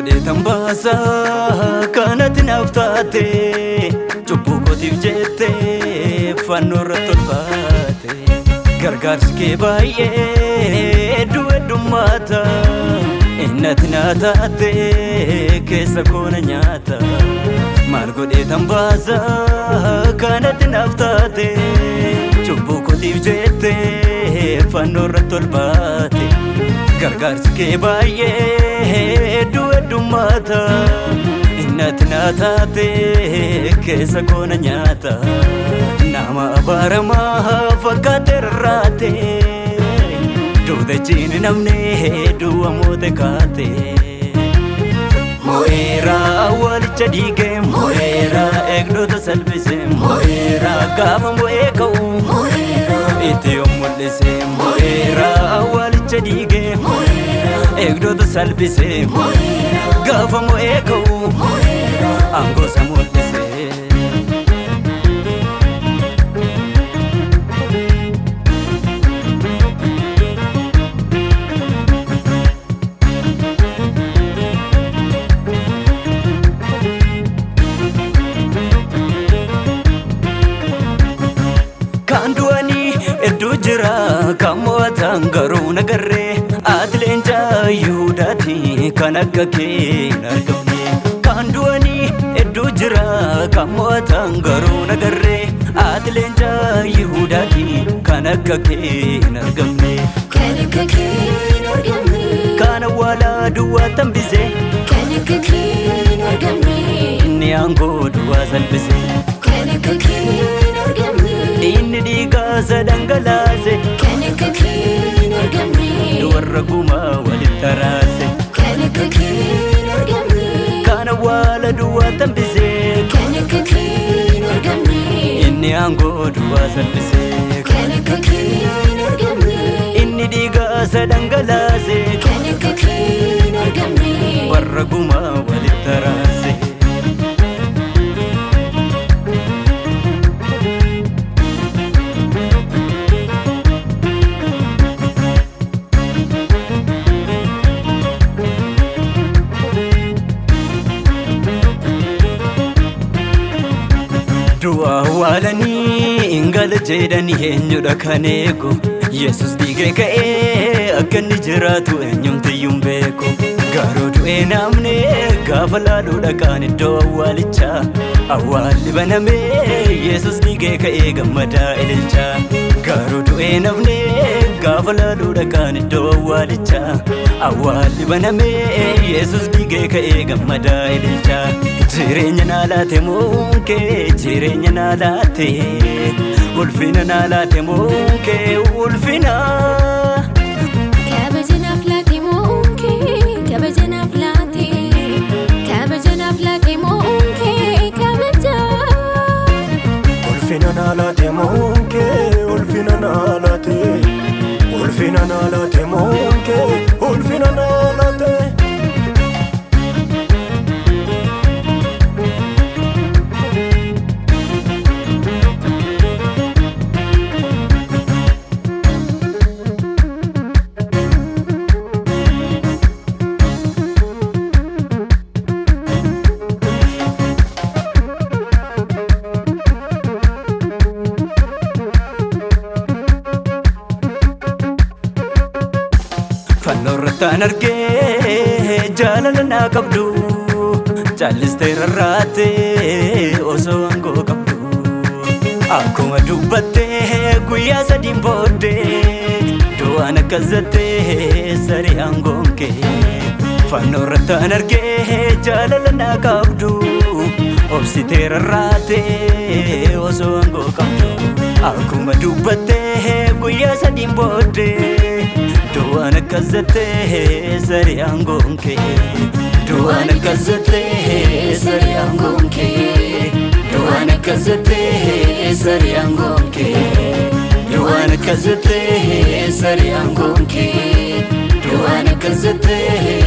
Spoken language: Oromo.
godhe tambaasa kanatti naaf taate cubbuu kootiif jette fannoo irratti ol baate gargaarsi kee baay'ee heddummaata innatti naa taate keessa koona nyaata maal godhe tambaasa kanatti naaf taate cubbuu kootiif jette fannoo irratti ol baate gargaarsi kee baay'ee heddummaata innatti naa taate keessa koona nyaata nama abaaramaa fakkaate rarraate duudachiin namne du'a moote kaate mo'eera awwaalicha dhiige mo'eera eegdota salphise mo'eera gaafa mo'ee ka'u itti yoo mul'ise mo'eera awwaalicha dhiige eegdota salphise gaafa mo'ee ka'u aangoosa mul'ise jira kamoatan garuu nagarree ati leencaa Yihudaati kan akka kee hin argamne kan du'anii hedduu jira kamoatan garuu nagarree ati leencaa Yihudaati kan akka kee hin argamne kan awwaalaa duwwaa tambise kan akka kee hin argamne inni aangoo duwwaa salphise kan akka kee hin argamne inni dhiigaasa dhangalaase kan akka kee hin argamne warra gumaa walitti araase kan akka kee hin argamne kan awwaala duwwaa tambise kan akka kee hin argamne inni aangoo duwwaa salphise kan akka kee hin argamne inni dhiigaasa dhangalaase kan akka kee hin argamne warra gumaa walitti araase du'a awwaalanii ingala jedhanii eenyudha kan eegu Yesus dhiigee ka'ee akka inni jiraatu eenyumtiyyuu hin beeku garuu du'ee namne gaafa laaluu dhaqaan iddoo awwaalichaa awwaalli banamee Yesus dhiigee ka'ee gammadaa ililchaa garuu du'ee namne gaafa laaluu dhaqaan iddoo awwaalichaa awwaalli banamee Yesus dhiigee ka'ee gammadaa ililchaa jireenya naa laate moonkee jireenya naa laate ulfina naa laate moonkee ulfina kabajanaaf laate moonkee kabajanaaf laate kabajanaaf laate moonkee kabaja ulfina naa laate moonkee ulfina naa laate ulfina naa laate moonkee ulfina naa laate fannoo irrattaan argee jaalala naa qabdu callistee rarraate osoo aangoo qabdu akkuma dubbattee guyyaa sadiin booddee du'aan akkasattee saree aangoon kee fannoo irrattaan argee jaalala naa qabdu obsitee rarraate osoo aangoo qabdu akkuma dubbattee guyyaa sadiin booddee du'aan akkasattee saree aangoon kee du'aan akkasattee saree aangoon kee du'aan akkasattee saree aangoon kee du'aan akkasattee saree aangoon kee du'aan akkasattee